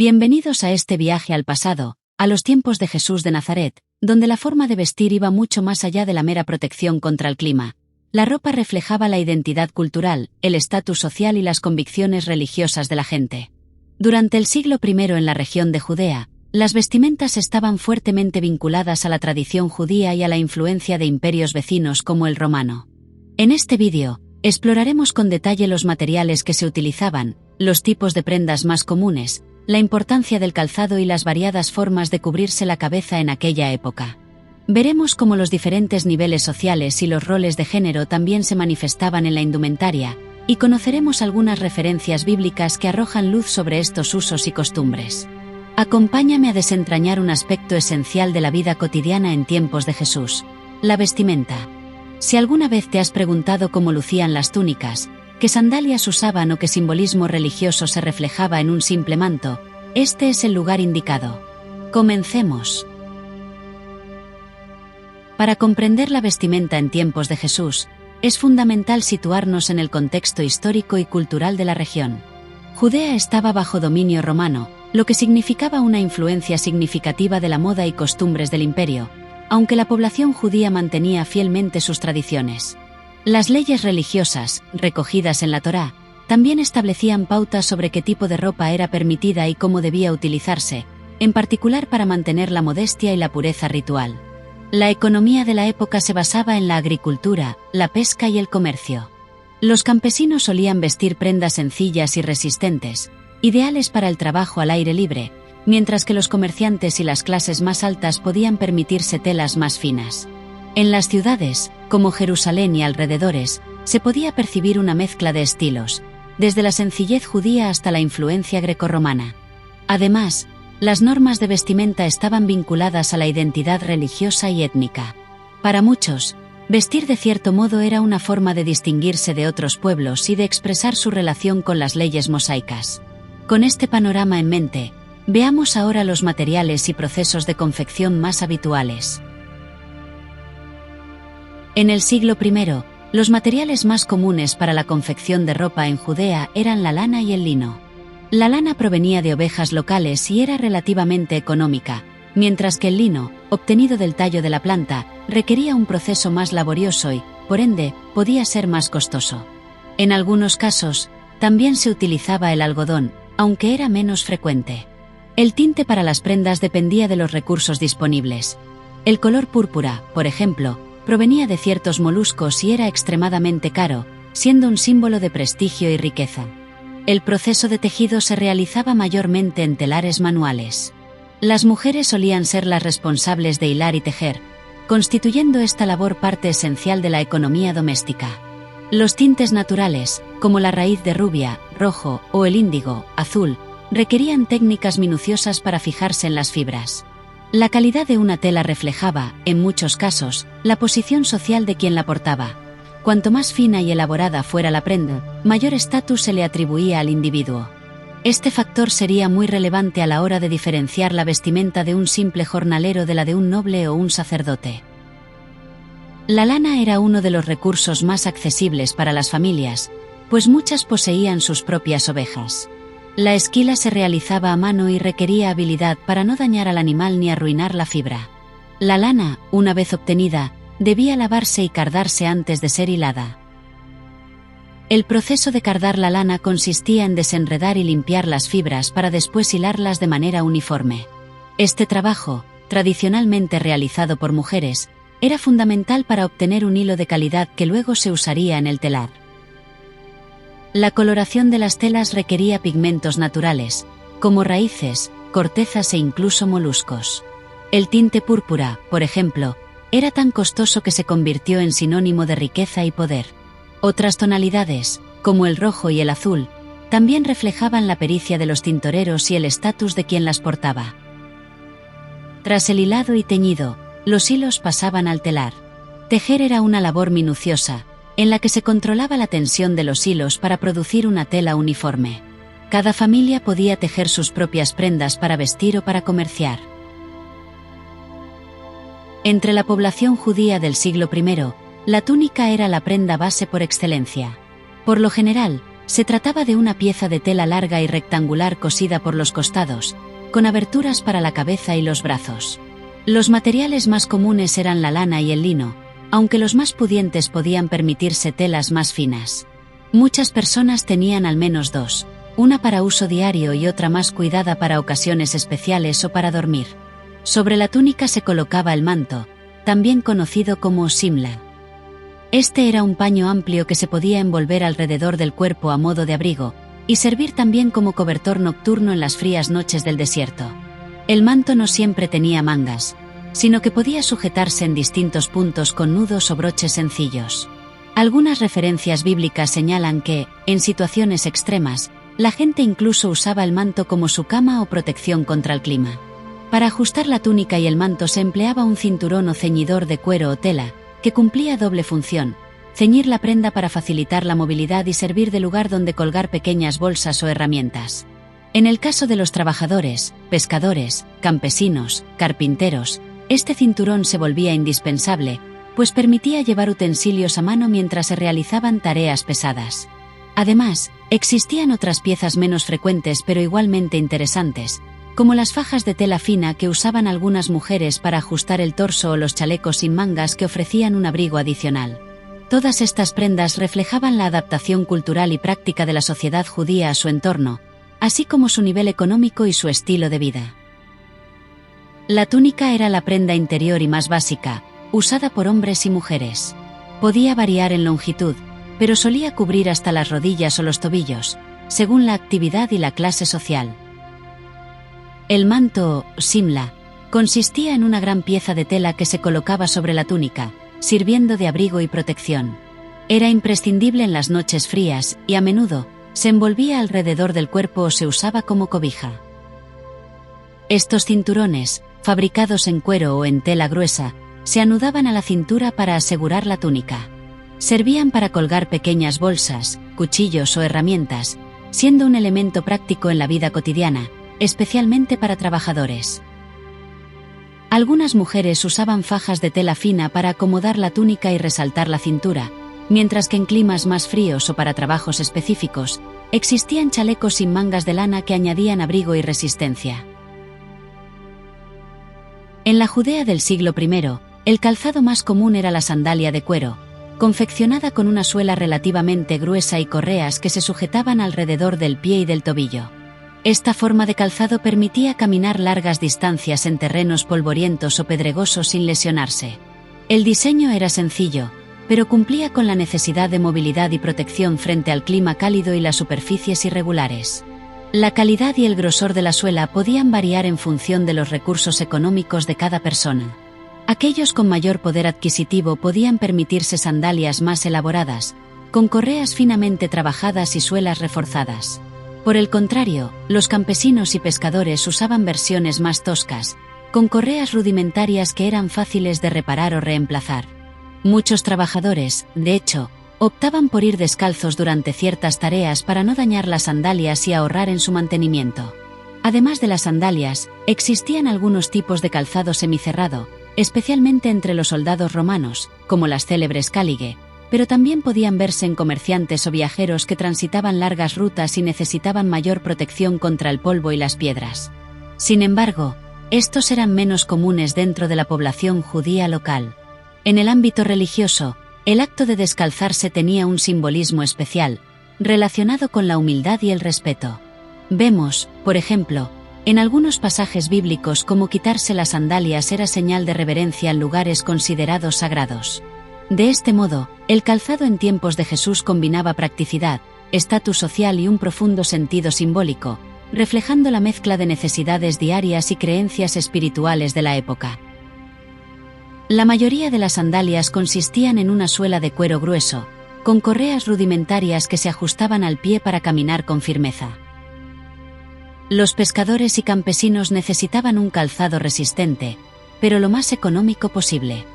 Bienvenidos a este viaje al pasado, a los tiempos de Jesús de Nazaret, donde la forma de vestir iba mucho más allá de la mera protección contra el clima. La ropa reflejaba la identidad cultural, el estatus social y las convicciones religiosas de la gente. Durante el siglo I en la región de Judea, las vestimentas estaban fuertemente vinculadas a la tradición judía y a la influencia de imperios vecinos como el romano. En este vídeo, exploraremos con detalle los materiales que se utilizaban, los tipos de prendas más comunes, la importancia del calzado y las variadas formas de cubrirse la cabeza en aquella época. Veremos cómo los diferentes niveles sociales y los roles de género también se manifestaban en la indumentaria, y conoceremos algunas referencias bíblicas que arrojan luz sobre estos usos y costumbres. Acompáñame a desentrañar un aspecto esencial de la vida cotidiana en tiempos de Jesús: la vestimenta. Si alguna vez te has preguntado cómo lucían las túnicas, qué sandalias usaban o qué simbolismo religioso se reflejaba en un simple manto, este es el lugar indicado. Comencemos. Para comprender la vestimenta en tiempos de Jesús, es fundamental situarnos en el contexto histórico y cultural de la región. Judea estaba bajo dominio romano, lo que significaba una influencia significativa de la moda y costumbres del imperio, aunque la población judía mantenía fielmente sus tradiciones. Las leyes religiosas, recogidas en la Torá, también establecían pautas sobre qué tipo de ropa era permitida y cómo debía utilizarse, en particular para mantener la modestia y la pureza ritual. La economía de la época se basaba en la agricultura, la pesca y el comercio. Los campesinos solían vestir prendas sencillas y resistentes, ideales para el trabajo al aire libre, mientras que los comerciantes y las clases más altas podían permitirse telas más finas. En las ciudades, como Jerusalén y alrededores, se podía percibir una mezcla de estilos, desde la sencillez judía hasta la influencia grecorromana. Además, las normas de vestimenta estaban vinculadas a la identidad religiosa y étnica. Para muchos, vestir de cierto modo era una forma de distinguirse de otros pueblos y de expresar su relación con las leyes mosaicas. Con este panorama en mente, veamos ahora los materiales y procesos de confección más habituales. En el siglo I, los materiales más comunes para la confección de ropa en Judea eran la lana y el lino. La lana provenía de ovejas locales y era relativamente económica, mientras que el lino, obtenido del tallo de la planta, requería un proceso más laborioso y, por ende, podía ser más costoso. En algunos casos, también se utilizaba el algodón, aunque era menos frecuente. El tinte para las prendas dependía de los recursos disponibles. El color púrpura, por ejemplo, provenía de ciertos moluscos y era extremadamente caro, siendo un símbolo de prestigio y riqueza. El proceso de tejido se realizaba mayormente en telares manuales. Las mujeres solían ser las responsables de hilar y tejer, constituyendo esta labor parte esencial de la economía doméstica. Los tintes naturales, como la raíz de rubia, rojo o el índigo, azul, requerían técnicas minuciosas para fijarse en las fibras. La calidad de una tela reflejaba, en muchos casos, la posición social de quien la portaba. Cuanto más fina y elaborada fuera la prenda, mayor estatus se le atribuía al individuo. Este factor sería muy relevante a la hora de diferenciar la vestimenta de un simple jornalero de la de un noble o un sacerdote. La lana era uno de los recursos más accesibles para las familias, pues muchas poseían sus propias ovejas. La esquila se realizaba a mano y requería habilidad para no dañar al animal ni arruinar la fibra. La lana, una vez obtenida, debía lavarse y cardarse antes de ser hilada. El proceso de cardar la lana consistía en desenredar y limpiar las fibras para después hilarlas de manera uniforme. Este trabajo, tradicionalmente realizado por mujeres, era fundamental para obtener un hilo de calidad que luego se usaría en el telar. La coloración de las telas requería pigmentos naturales, como raíces, cortezas e incluso moluscos. El tinte púrpura, por ejemplo, era tan costoso que se convirtió en sinónimo de riqueza y poder. Otras tonalidades, como el rojo y el azul, también reflejaban la pericia de los tintoreros y el estatus de quien las portaba. Tras el hilado y teñido, los hilos pasaban al telar. Tejer era una labor minuciosa, en la que se controlaba la tensión de los hilos para producir una tela uniforme. Cada familia podía tejer sus propias prendas para vestir o para comerciar. Entre la población judía del siglo I, la túnica era la prenda base por excelencia. Por lo general, Se trataba de una pieza de tela larga y rectangular cosida por los costados, con aberturas para la cabeza y los brazos. Los materiales más comunes eran la lana y el lino, aunque los más pudientes podían permitirse telas más finas. Muchas personas tenían al menos dos, una para uso diario y otra más cuidada para ocasiones especiales o para dormir. Sobre la túnica se colocaba el manto, también conocido como simla. Este era un paño amplio que se podía envolver alrededor del cuerpo a modo de abrigo, y servir también como cobertor nocturno en las frías noches del desierto. El manto no siempre tenía mangas, sino que podía sujetarse en distintos puntos con nudos o broches sencillos. Algunas referencias bíblicas señalan que, en situaciones extremas, la gente incluso usaba el manto como su cama o protección contra el clima. Para ajustar la túnica y el manto se empleaba un cinturón o ceñidor de cuero o tela, que cumplía doble función: ceñir la prenda para facilitar la movilidad y servir de lugar donde colgar pequeñas bolsas o herramientas. En el caso de los trabajadores, pescadores, campesinos, carpinteros, este cinturón se volvía indispensable, pues permitía llevar utensilios a mano mientras se realizaban tareas pesadas. Además, existían otras piezas menos frecuentes pero igualmente interesantes, como las fajas de tela fina que usaban algunas mujeres para ajustar el torso o los chalecos sin mangas que ofrecían un abrigo adicional. Todas estas prendas reflejaban la adaptación cultural y práctica de la sociedad judía a su entorno, así como su nivel económico y su estilo de vida. La túnica era la prenda interior y más básica, usada por hombres y mujeres. Podía variar en longitud, pero solía cubrir hasta las rodillas o los tobillos, según la actividad y la clase social. El manto, simla, consistía en una gran pieza de tela que se colocaba sobre la túnica, sirviendo de abrigo y protección. Era imprescindible en las noches frías y, a menudo, se envolvía alrededor del cuerpo o se usaba como cobija. Estos cinturones, fabricados en cuero o en tela gruesa, se anudaban a la cintura para asegurar la túnica. Servían para colgar pequeñas bolsas, cuchillos o herramientas, siendo un elemento práctico en la vida cotidiana, especialmente para trabajadores. Algunas mujeres usaban fajas de tela fina para acomodar la túnica y resaltar la cintura, mientras que en climas más fríos o para trabajos específicos, existían chalecos sin mangas de lana que añadían abrigo y resistencia. En la Judea del siglo I, el calzado más común era la sandalia de cuero, confeccionada con una suela relativamente gruesa y correas que se sujetaban alrededor del pie y del tobillo. Esta forma de calzado permitía caminar largas distancias en terrenos polvorientos o pedregosos sin lesionarse. El diseño era sencillo, pero cumplía con la necesidad de movilidad y protección frente al clima cálido y las superficies irregulares. La calidad y el grosor de la suela podían variar en función de los recursos económicos de cada persona. Aquellos con mayor poder adquisitivo podían permitirse sandalias más elaboradas, con correas finamente trabajadas y suelas reforzadas. Por el contrario, los campesinos y pescadores usaban versiones más toscas, con correas rudimentarias que eran fáciles de reparar o reemplazar. Muchos trabajadores, de hecho, optaban por ir descalzos durante ciertas tareas para no dañar las sandalias y ahorrar en su mantenimiento. Además de las sandalias, existían algunos tipos de calzado semicerrado, especialmente entre los soldados romanos, como las célebres cálige, pero también podían verse en comerciantes o viajeros que transitaban largas rutas y necesitaban mayor protección contra el polvo y las piedras. Sin embargo, estos eran menos comunes dentro de la población judía local. En el ámbito religioso, el acto de descalzarse tenía un simbolismo especial, relacionado con la humildad y el respeto. Vemos, por ejemplo, en algunos pasajes bíblicos cómo quitarse las sandalias era señal de reverencia en lugares considerados sagrados. De este modo, el calzado en tiempos de Jesús combinaba practicidad, estatus social y un profundo sentido simbólico, reflejando la mezcla de necesidades diarias y creencias espirituales de la época. La mayoría de las sandalias consistían en una suela de cuero grueso, con correas rudimentarias que se ajustaban al pie para caminar con firmeza. Los pescadores y campesinos necesitaban un calzado resistente, pero lo más económico posible.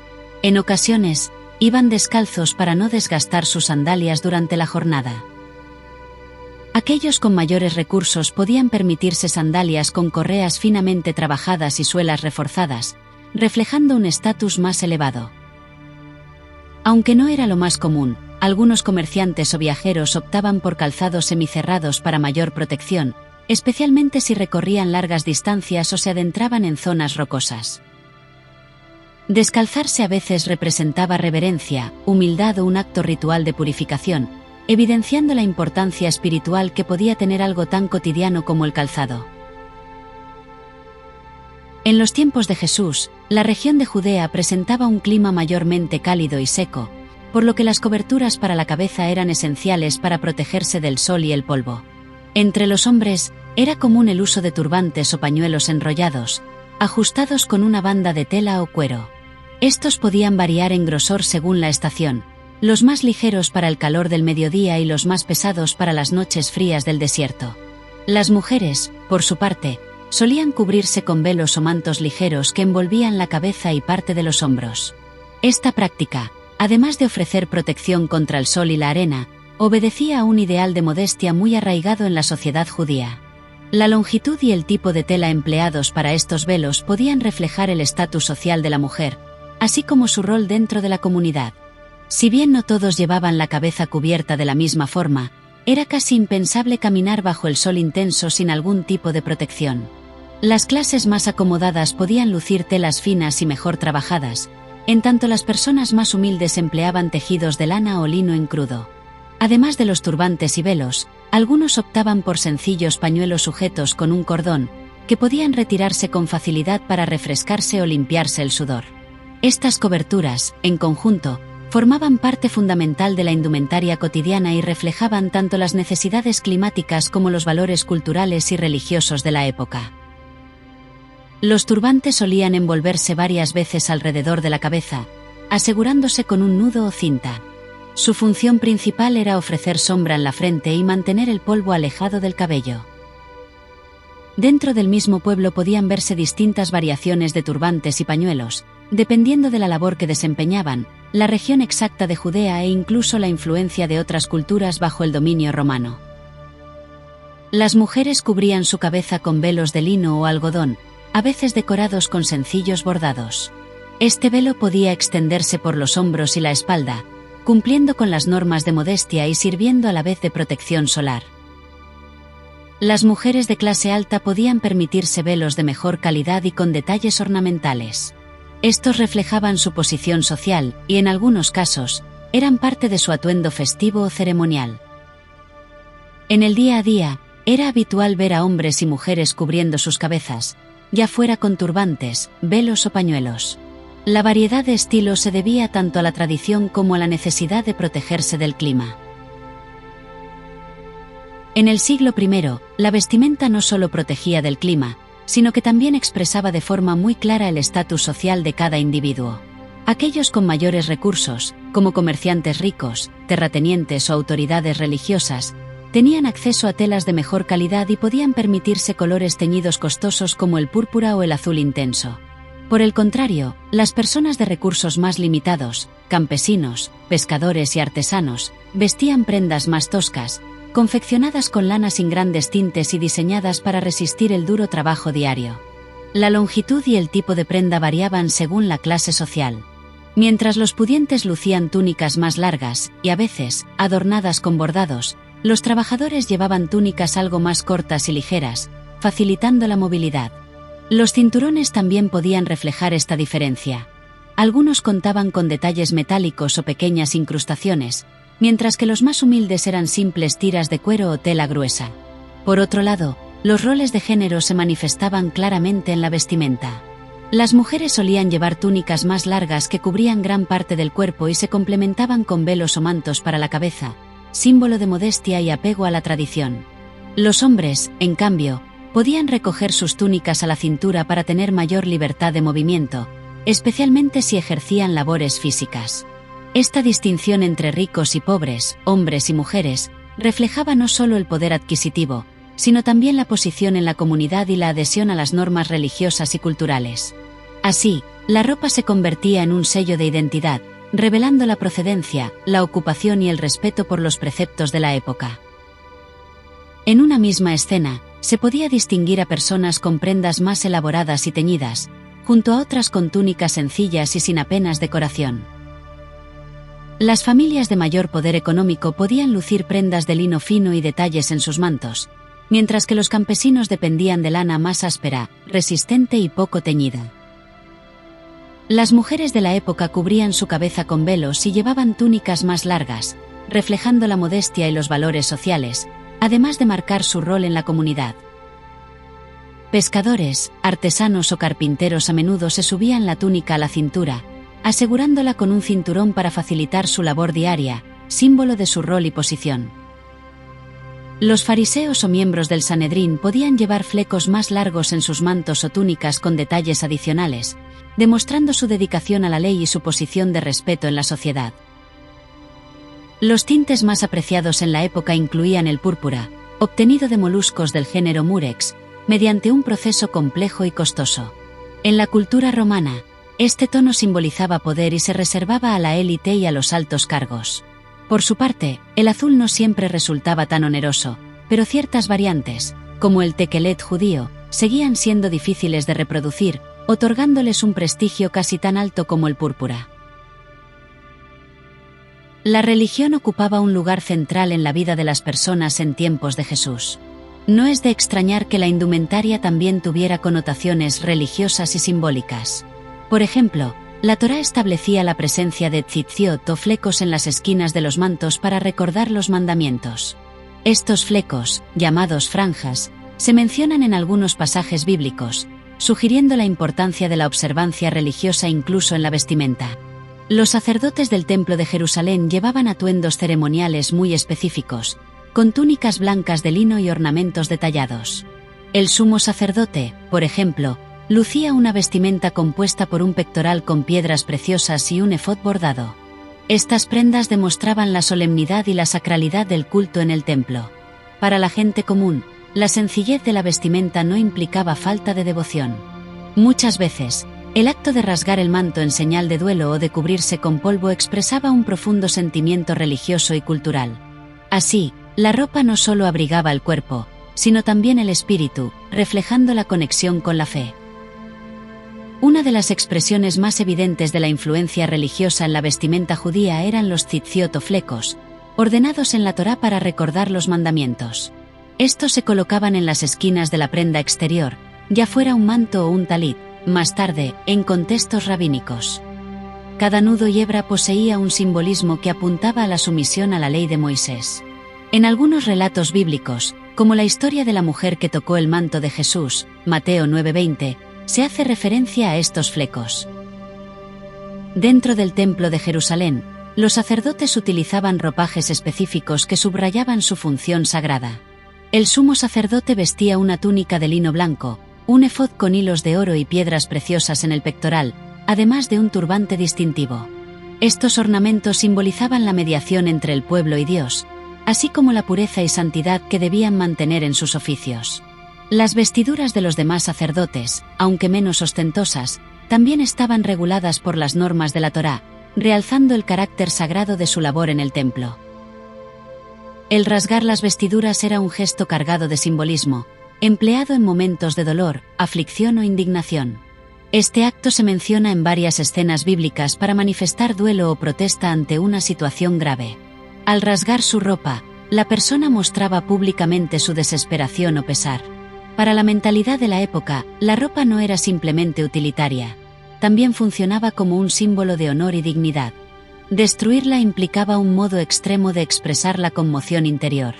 En ocasiones, iban descalzos para no desgastar sus sandalias durante la jornada. Aquellos con mayores recursos podían permitirse sandalias con correas finamente trabajadas y suelas reforzadas, reflejando un estatus más elevado. Aunque no era lo más común, algunos comerciantes o viajeros optaban por calzados semicerrados para mayor protección, especialmente si recorrían largas distancias o se adentraban en zonas rocosas. Descalzarse a veces representaba reverencia, humildad o un acto ritual de purificación, evidenciando la importancia espiritual que podía tener algo tan cotidiano como el calzado. En los tiempos de Jesús, la región de Judea presentaba un clima mayormente cálido y seco, por lo que las coberturas para la cabeza eran esenciales para protegerse del sol y el polvo. Entre los hombres, era común el uso de turbantes o pañuelos enrollados, ajustados con una banda de tela o cuero. Estos podían variar en grosor según la estación, los más ligeros para el calor del mediodía y los más pesados para las noches frías del desierto. Las mujeres, por su parte, solían cubrirse con velos o mantos ligeros que envolvían la cabeza y parte de los hombros. Esta práctica, además de ofrecer protección contra el sol y la arena, obedecía a un ideal de modestia muy arraigado en la sociedad judía. La longitud y el tipo de tela empleados para estos velos podían reflejar el estatus social de la mujer, así como su rol dentro de la comunidad. Si bien no todos llevaban la cabeza cubierta de la misma forma, era casi impensable caminar bajo el sol intenso sin algún tipo de protección. Las clases más acomodadas podían lucir telas finas y mejor trabajadas, en tanto las personas más humildes empleaban tejidos de lana o lino en crudo. Además de los turbantes y velos, algunos optaban por sencillos pañuelos sujetos con un cordón, que podían retirarse con facilidad para refrescarse o limpiarse el sudor. Estas coberturas, en conjunto, formaban parte fundamental de la indumentaria cotidiana y reflejaban tanto las necesidades climáticas como los valores culturales y religiosos de la época. Los turbantes solían envolverse varias veces alrededor de la cabeza, asegurándose con un nudo o cinta. Su función principal era ofrecer sombra en la frente y mantener el polvo alejado del cabello. Dentro del mismo pueblo podían verse distintas variaciones de turbantes y pañuelos, dependiendo de la labor que desempeñaban, la región exacta de Judea e incluso la influencia de otras culturas bajo el dominio romano. Las mujeres cubrían su cabeza con velos de lino o algodón, a veces decorados con sencillos bordados. Este velo podía extenderse por los hombros y la espalda, cumpliendo con las normas de modestia y sirviendo a la vez de protección solar. Las mujeres de clase alta podían permitirse velos de mejor calidad y con detalles ornamentales. Estos reflejaban su posición social y, en algunos casos, eran parte de su atuendo festivo o ceremonial. En el día a día, era habitual ver a hombres y mujeres cubriendo sus cabezas, ya fuera con turbantes, velos o pañuelos. La variedad de estilos se debía tanto a la tradición como a la necesidad de protegerse del clima. En el siglo I, la vestimenta no solo protegía del clima, sino que también expresaba de forma muy clara el estatus social de cada individuo. Aquellos con mayores recursos, como comerciantes ricos, terratenientes o autoridades religiosas, tenían acceso a telas de mejor calidad y podían permitirse colores teñidos costosos como el púrpura o el azul intenso. Por el contrario, las personas de recursos más limitados, campesinos, pescadores y artesanos, vestían prendas más toscas, confeccionadas con lana sin grandes tintes y diseñadas para resistir el duro trabajo diario. La longitud y el tipo de prenda variaban según la clase social. Mientras los pudientes lucían túnicas más largas y a veces adornadas con bordados, los trabajadores llevaban túnicas algo más cortas y ligeras, facilitando la movilidad. Los cinturones también podían reflejar esta diferencia. Algunos contaban con detalles metálicos o pequeñas incrustaciones, mientras que los más humildes eran simples tiras de cuero o tela gruesa. Por otro lado, los roles de género se manifestaban claramente en la vestimenta. Las mujeres solían llevar túnicas más largas que cubrían gran parte del cuerpo y se complementaban con velos o mantos para la cabeza, símbolo de modestia y apego a la tradición. Los hombres, en cambio, podían recoger sus túnicas a la cintura para tener mayor libertad de movimiento, especialmente si ejercían labores físicas. Esta distinción entre ricos y pobres, hombres y mujeres, reflejaba no solo el poder adquisitivo, sino también la posición en la comunidad y la adhesión a las normas religiosas y culturales. Así, la ropa se convertía en un sello de identidad, revelando la procedencia, la ocupación y el respeto por los preceptos de la época. En una misma escena, se podía distinguir a personas con prendas más elaboradas y teñidas, junto a otras con túnicas sencillas y sin apenas decoración. Las familias de mayor poder económico podían lucir prendas de lino fino y detalles en sus mantos, mientras que los campesinos dependían de lana más áspera, resistente y poco teñida. Las mujeres de la época cubrían su cabeza con velos y llevaban túnicas más largas, reflejando la modestia y los valores sociales, además de marcar su rol en la comunidad. Pescadores, artesanos o carpinteros a menudo se subían la túnica a la cintura, asegurándola con un cinturón para facilitar su labor diaria, símbolo de su rol y posición. Los fariseos o miembros del Sanedrín podían llevar flecos más largos en sus mantos o túnicas con detalles adicionales, demostrando su dedicación a la ley y su posición de respeto en la sociedad. Los tintes más apreciados en la época incluían el púrpura, obtenido de moluscos del género Murex, mediante un proceso complejo y costoso. En la cultura romana, este tono simbolizaba poder y se reservaba a la élite y a los altos cargos. Por su parte, el azul no siempre resultaba tan oneroso, pero ciertas variantes, como el tequelet judío, seguían siendo difíciles de reproducir, otorgándoles un prestigio casi tan alto como el púrpura. La religión ocupaba un lugar central en la vida de las personas en tiempos de Jesús. No es de extrañar que la indumentaria también tuviera connotaciones religiosas y simbólicas. Por ejemplo, la Torá establecía la presencia de tzitziot o flecos en las esquinas de los mantos para recordar los mandamientos. Estos flecos, llamados franjas, se mencionan en algunos pasajes bíblicos, sugiriendo la importancia de la observancia religiosa incluso en la vestimenta. Los sacerdotes del Templo de Jerusalén llevaban atuendos ceremoniales muy específicos, con túnicas blancas de lino y ornamentos detallados. El sumo sacerdote, por ejemplo, lucía una vestimenta compuesta por un pectoral con piedras preciosas y un efod bordado. Estas prendas demostraban la solemnidad y la sacralidad del culto en el templo. Para la gente común, la sencillez de la vestimenta no implicaba falta de devoción. Muchas veces, el acto de rasgar el manto en señal de duelo o de cubrirse con polvo expresaba un profundo sentimiento religioso y cultural. Así, la ropa no solo abrigaba el cuerpo, sino también el espíritu, reflejando la conexión con la fe. Una de las expresiones más evidentes de la influencia religiosa en la vestimenta judía eran los tzitziot o flecos, ordenados en la Torá para recordar los mandamientos. Estos se colocaban en las esquinas de la prenda exterior, ya fuera un manto o un talit, más tarde, en contextos rabínicos. Cada nudo y hebra poseía un simbolismo que apuntaba a la sumisión a la ley de Moisés. En algunos relatos bíblicos, como la historia de la mujer que tocó el manto de Jesús, Mateo 9:20, se hace referencia a estos flecos. Dentro del Templo de Jerusalén, los sacerdotes utilizaban ropajes específicos que subrayaban su función sagrada. El sumo sacerdote vestía una túnica de lino blanco, un efod con hilos de oro y piedras preciosas en el pectoral, además de un turbante distintivo. Estos ornamentos simbolizaban la mediación entre el pueblo y Dios, así como la pureza y santidad que debían mantener en sus oficios. Las vestiduras de los demás sacerdotes, aunque menos ostentosas, también estaban reguladas por las normas de la Torá, realzando el carácter sagrado de su labor en el templo. El rasgar las vestiduras era un gesto cargado de simbolismo, empleado en momentos de dolor, aflicción o indignación. Este acto se menciona en varias escenas bíblicas para manifestar duelo o protesta ante una situación grave. Al rasgar su ropa, la persona mostraba públicamente su desesperación o pesar. Para la mentalidad de la época, la ropa no era simplemente utilitaria. También funcionaba como un símbolo de honor y dignidad. Destruirla implicaba un modo extremo de expresar la conmoción interior.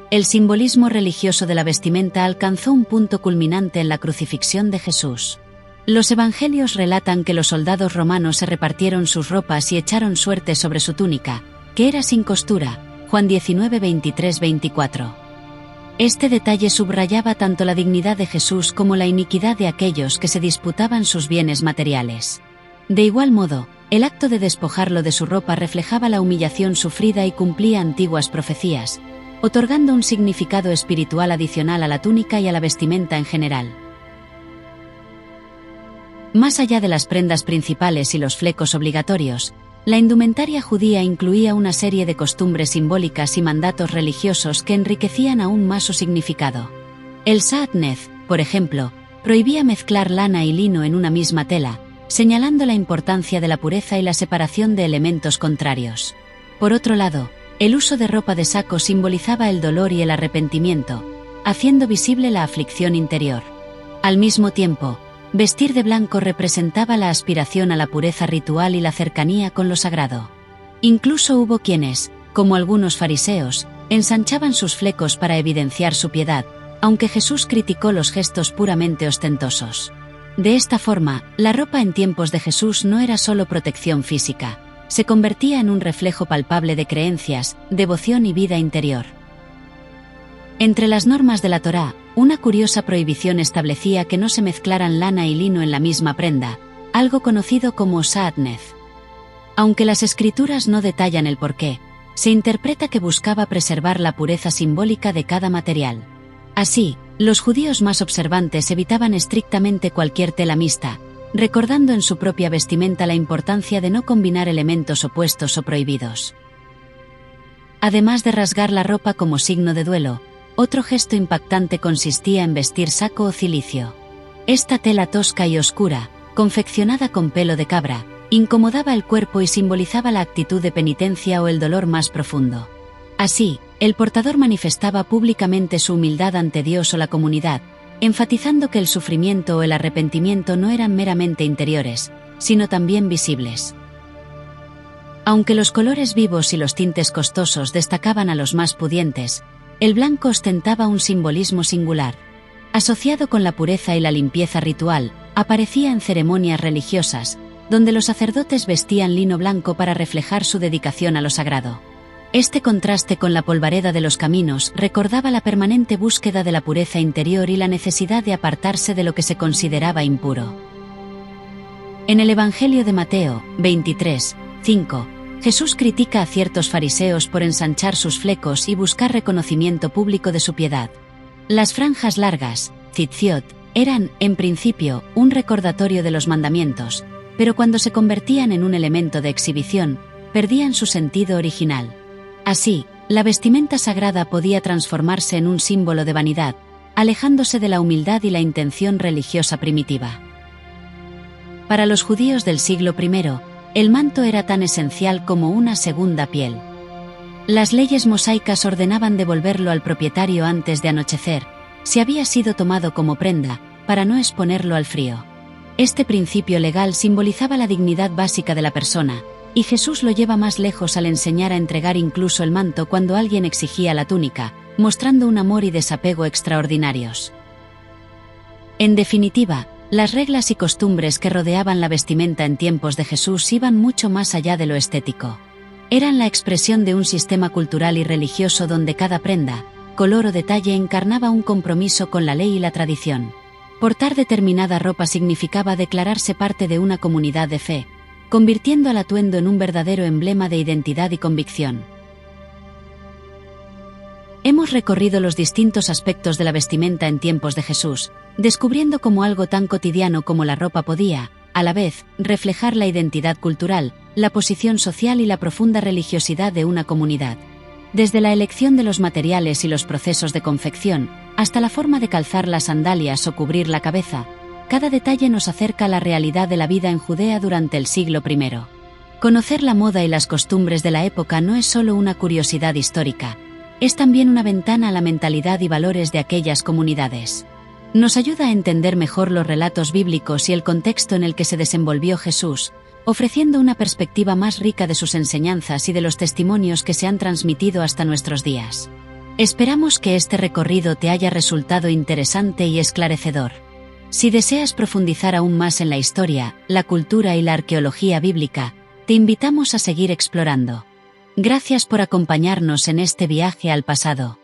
El simbolismo religioso de la vestimenta alcanzó un punto culminante en la crucifixión de Jesús. Los evangelios relatan que los soldados romanos se repartieron sus ropas y echaron suerte sobre su túnica, que era sin costura, Juan 19, 23-24. Este detalle subrayaba tanto la dignidad de Jesús como la iniquidad de aquellos que se disputaban sus bienes materiales. De igual modo, el acto de despojarlo de su ropa reflejaba la humillación sufrida y cumplía antiguas profecías, otorgando un significado espiritual adicional a la túnica y a la vestimenta en general. Más allá de las prendas principales y los flecos obligatorios, la indumentaria judía incluía una serie de costumbres simbólicas y mandatos religiosos que enriquecían aún más su significado. El Saat Nez, por ejemplo, prohibía mezclar lana y lino en una misma tela, señalando la importancia de la pureza y la separación de elementos contrarios. Por otro lado, el uso de ropa de saco simbolizaba el dolor y el arrepentimiento, haciendo visible la aflicción interior. Al mismo tiempo, vestir de blanco representaba la aspiración a la pureza ritual y la cercanía con lo sagrado. Incluso hubo quienes, como algunos fariseos, ensanchaban sus flecos para evidenciar su piedad, aunque Jesús criticó los gestos puramente ostentosos. De esta forma, la ropa en tiempos de Jesús no era solo protección física, se convertía en un reflejo palpable de creencias, devoción y vida interior. Entre las normas de la Torá, una curiosa prohibición establecía que no se mezclaran lana y lino en la misma prenda, algo conocido como sa'atnez. Aunque las escrituras no detallan el porqué, se interpreta que buscaba preservar la pureza simbólica de cada material. Así, los judíos más observantes evitaban estrictamente cualquier tela mixta, recordando en su propia vestimenta la importancia de no combinar elementos opuestos o prohibidos. Además de rasgar la ropa como signo de duelo, otro gesto impactante consistía en vestir saco o cilicio. Esta tela tosca y oscura, confeccionada con pelo de cabra, incomodaba el cuerpo y simbolizaba la actitud de penitencia o el dolor más profundo. Así, el portador manifestaba públicamente su humildad ante Dios o la comunidad, enfatizando que el sufrimiento o el arrepentimiento no eran meramente interiores, sino también visibles. Aunque los colores vivos y los tintes costosos destacaban a los más pudientes, el blanco ostentaba un simbolismo singular. Asociado con la pureza y la limpieza ritual, aparecía en ceremonias religiosas, donde los sacerdotes vestían lino blanco para reflejar su dedicación a lo sagrado. Este contraste con la polvareda de los caminos recordaba la permanente búsqueda de la pureza interior y la necesidad de apartarse de lo que se consideraba impuro. En el Evangelio de Mateo, 23:5, Jesús critica a ciertos fariseos por ensanchar sus flecos y buscar reconocimiento público de su piedad. Las franjas largas, tzitziot, eran, en principio, un recordatorio de los mandamientos, pero cuando se convertían en un elemento de exhibición, perdían su sentido original. Así, la vestimenta sagrada podía transformarse en un símbolo de vanidad, alejándose de la humildad y la intención religiosa primitiva. Para los judíos del siglo I, el manto era tan esencial como una segunda piel. Las leyes mosaicas ordenaban devolverlo al propietario antes de anochecer, si había sido tomado como prenda, para no exponerlo al frío. Este principio legal simbolizaba la dignidad básica de la persona, y Jesús lo lleva más lejos al enseñar a entregar incluso el manto cuando alguien exigía la túnica, mostrando un amor y desapego extraordinarios. En definitiva, las reglas y costumbres que rodeaban la vestimenta en tiempos de Jesús iban mucho más allá de lo estético. Eran la expresión de un sistema cultural y religioso donde cada prenda, color o detalle encarnaba un compromiso con la ley y la tradición. Portar determinada ropa significaba declararse parte de una comunidad de fe, convirtiendo al atuendo en un verdadero emblema de identidad y convicción. Hemos recorrido los distintos aspectos de la vestimenta en tiempos de Jesús, descubriendo cómo algo tan cotidiano como la ropa podía, a la vez, reflejar la identidad cultural, la posición social y la profunda religiosidad de una comunidad. Desde la elección de los materiales y los procesos de confección, hasta la forma de calzar las sandalias o cubrir la cabeza, cada detalle nos acerca a la realidad de la vida en Judea durante el siglo I. Conocer la moda y las costumbres de la época no es solo una curiosidad histórica, es también una ventana a la mentalidad y valores de aquellas comunidades. Nos ayuda a entender mejor los relatos bíblicos y el contexto en el que se desenvolvió Jesús, ofreciendo una perspectiva más rica de sus enseñanzas y de los testimonios que se han transmitido hasta nuestros días. Esperamos que este recorrido te haya resultado interesante y esclarecedor. Si deseas profundizar aún más en la historia, la cultura y la arqueología bíblica, te invitamos a seguir explorando. Gracias por acompañarnos en este viaje al pasado.